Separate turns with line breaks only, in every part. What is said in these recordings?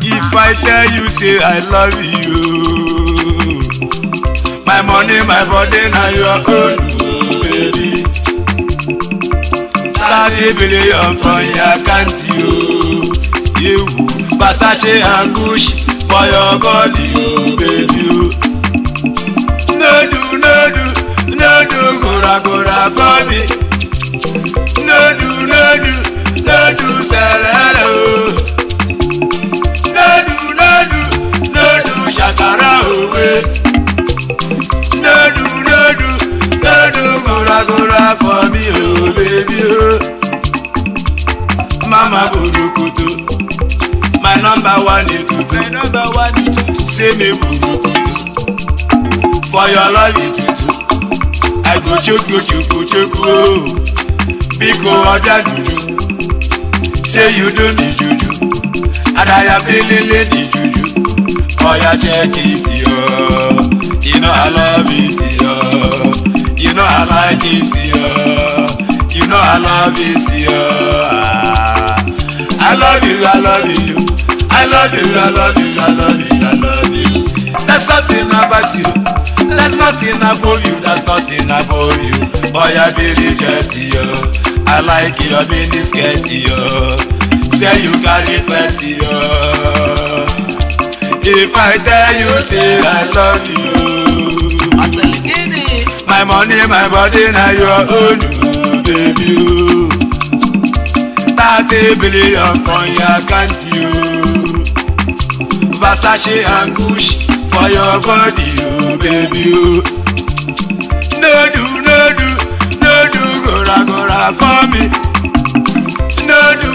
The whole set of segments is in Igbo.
If I tell you say I love you, my money, my body, now your own, baby. 30 billion from your account, you Versace and Gucci for your body, baby. No do, gora for me. No do, serere. No do, shakara away. No do, gora for me, oh baby, oh. Mama burukutu, my number one is to say me burukutu. For your love it to I go choku, Biko oja juju, say you do me juju, and I am feeling lady juju. Oh yeah, check it, yo. You know I love it, yo. You know I like it, yo. You know I love it, yo. I love you, I love you. I love you, I love you, I love you, I love you. There's something about you. There's nothing above you. There's nothing above you. Oh yeah, baby, get you. I like your mini skirt, yo. Say you carry first, yo. If I tell you, say I love you. My money, my body, now your own, baby. 30 billion from your account, you. Versace and Gucci for your body, you, baby. No do, gora for me. No do,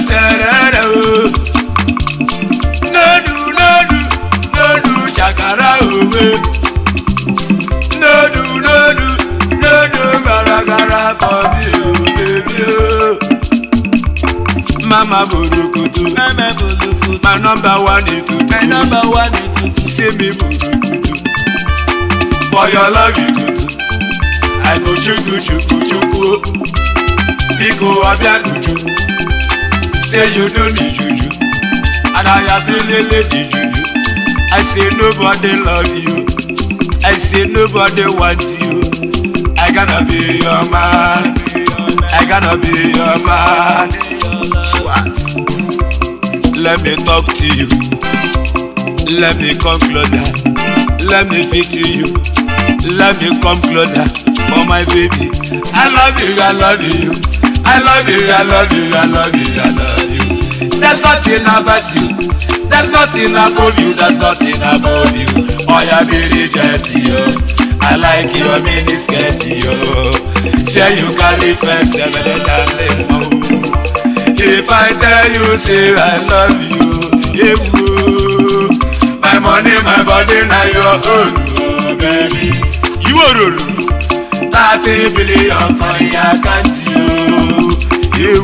serere. No do, shakara away. No do, gara for me, oh baby. Mama burukutu, my number one is to say me burukutu. For your love you tutu, I go chuku. Biko abianuju, say you do me juju, and I am feeling lady juju. I say nobody love you, I say nobody wants you. I gonna be your man, I gonna be your man. Let me talk to you, let me come closer, let me fit to you, let me come closer, oh my baby. I love you, I love you, I love you, I love you, I love you, I love you. There's nothing about you, there's nothing above you, there's nothing above you. Oh yeah, baby, get you. I like your mini skirt, yo. Say you carry first, if I tell you, say I love you, my money, my body, now your own, oh, baby. You are 30 billion for your account, you.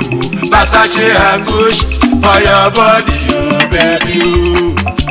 Versace and Gucci for your body, oh, baby.